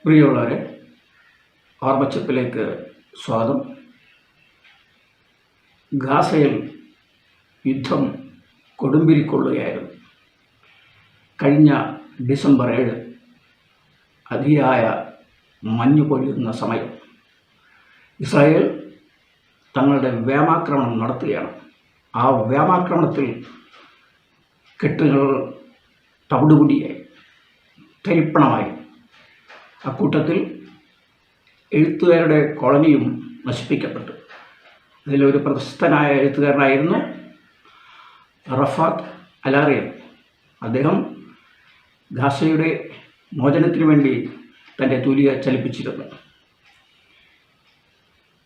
പ്രിയമുള്ളവരെ, ഓർമ്മച്ചപ്പിലേക്ക് സ്വാഗതം. ഗാസയിൽ യുദ്ധം കൊടുമ്പിരിക്കൊള്ളുകയായിരുന്നു. കഴിഞ്ഞ ഡിസംബർ 7 അതിയായ മഞ്ഞു പൊഴിയുന്ന സമയം ഇസ്രായേൽ തങ്ങളുടെ വ്യോമാക്രമണം നടത്തുകയാണ്. ആ വ്യോമാക്രമണത്തിൽ കെട്ടുകൾ തവിടുപൊടിയായി, തരിപ്പണമായി. അക്കൂട്ടത്തിൽ എഴുത്തുകാരുടെ കോളനിയും നശിപ്പിക്കപ്പെട്ടു. അതിലൊരു പ്രശസ്തനായ എഴുത്തുകാരനായിരുന്നു റഫാത്ത് അലാറിയൻ. അദ്ദേഹം ഗാസയുടെ മോചനത്തിനു വേണ്ടി തൻ്റെ തൂലിക ചലിപ്പിച്ചിരുന്നു.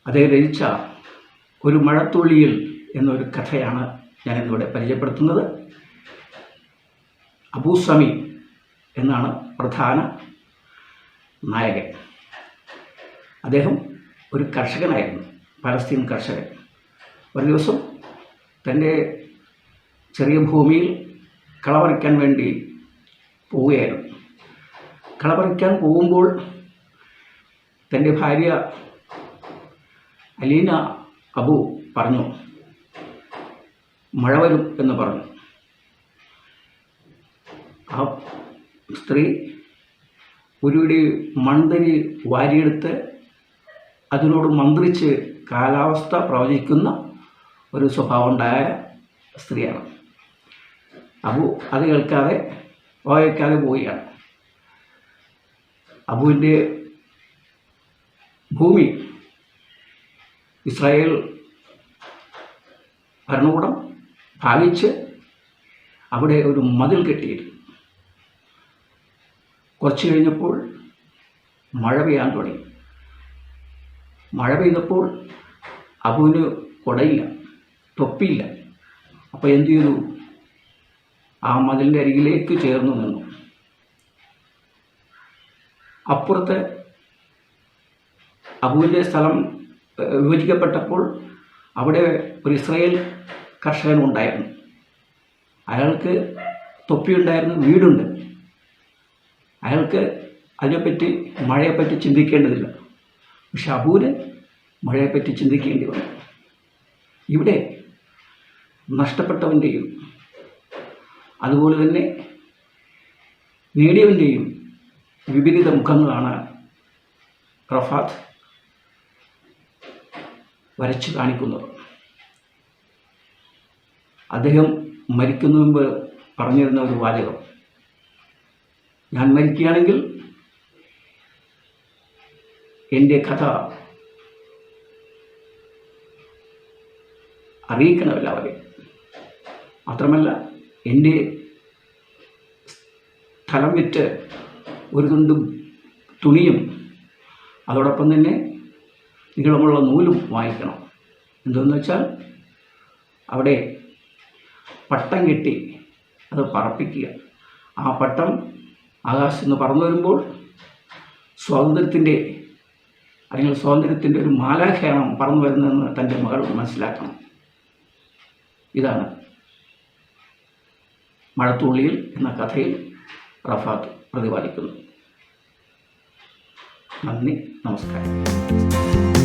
അദ്ദേഹം രചിച്ച ഒരു മഴത്തുള്ളിയിൽ എന്നൊരു കഥയാണ് ഞാനിന്നിവിടെ പരിചയപ്പെടുത്തുന്നത്. അബൂ സമി എന്നാണ് പ്രധാന നായകൻ. അദ്ദേഹം ഒരു കർഷകനായിരുന്നു, പലസ്തീൻ കർഷകൻ. ഒരു ദിവസം തൻ്റെ ചെറിയ ഭൂമിയിൽ കളപറിക്കാൻ വേണ്ടി പോവുകയായിരുന്നു. കളപറിക്കാൻ പോകുമ്പോൾ തൻ്റെ ഭാര്യ അലീന അബു പറഞ്ഞു, മഴ വരും എന്ന് പറഞ്ഞു. ആ സ്ത്രീ ഒരുപിടി മൺതരി വാരിയെടുത്ത് അതിനോട് മന്ത്രിച്ച് കാലാവസ്ഥ പ്രവചിക്കുന്ന ഒരു സ്വഭാവമുണ്ടായ സ്ത്രീയാണ്. അബു അത് കേൾക്കാതെ വകവയ്ക്കാതെ പോവുകയാണ്. അബുവിൻ്റെ ഭൂമി ഇസ്രായേൽ ഭരണകൂടം ഭാഗിച്ച് അവിടെ ഒരു മതിൽ കെട്ടിയിരുന്നു. കുറച്ച് കഴിഞ്ഞപ്പോൾ മഴ പെയ്യാൻ തുടങ്ങി. മഴ പെയ്തപ്പോൾ അബുവിന് കുടയില്ല, തൊപ്പിയില്ല. അപ്പോൾ എന്തു ചെയ്തു? ആ മതിലിൻ്റെ അരികിലേക്ക് ചേർന്ന് നിന്നു. അപ്പുറത്ത് അബുവിൻ്റെ സ്ഥലം വിഭജിക്കപ്പെട്ടപ്പോൾ അവിടെ ഒരു ഇസ്രായേൽ കർഷകനുണ്ടായിരുന്നു. അയാൾക്ക് തൊപ്പിയുണ്ടായിരുന്നു, വീടുണ്ട്. അയാൾക്ക് അതിനെപ്പറ്റി, മഴയെപ്പറ്റി ചിന്തിക്കേണ്ടതില്ല. പക്ഷെ അബൂന് മഴയെപ്പറ്റി ചിന്തിക്കേണ്ടി വന്നു. ഇവിടെ നഷ്ടപ്പെട്ടവൻ്റെയും അതുപോലെ തന്നെ നേടിയവൻ്റെയും വിപരീത മുഖങ്ങളാണ് റഫാത്ത് വരച്ചു കാണിക്കുന്നത്. അദ്ദേഹം മരിക്കുന്നതിന് മുമ്പ് പറഞ്ഞിരുന്ന ഒരു വാചകം, ഞാൻ മരിക്കുകയാണെങ്കിൽ എൻ്റെ കഥ അറിയിക്കണം എല്ലാവരെയും. മാത്രമല്ല, എൻ്റെ സ്ഥലം വിറ്റ് ഒരു തുണ്ട് തുണിയും അതോടൊപ്പം തന്നെ നീളമുള്ള നൂലും വാങ്ങിക്കണം. എന്തെന്ന് വെച്ചാൽ അവിടെ പട്ടം കെട്ടി അത് പറപ്പിക്കുക. ആ പട്ടം ആകാശത്ത് നിന്ന് പറന്നു വരുമ്പോൾ സ്വാതന്ത്ര്യത്തിൻ്റെ ഒരു മാലാഖയാണ് പറന്നു വരുന്നതെന്ന് തൻ്റെ മകൾ മനസ്സിലാക്കണം. ഇതാണ് മഴത്തുള്ളിയിൽ എന്ന കഥയിൽ റഫാത്ത് പ്രതിപാദിക്കുന്നു. നന്ദി, നമസ്കാരം.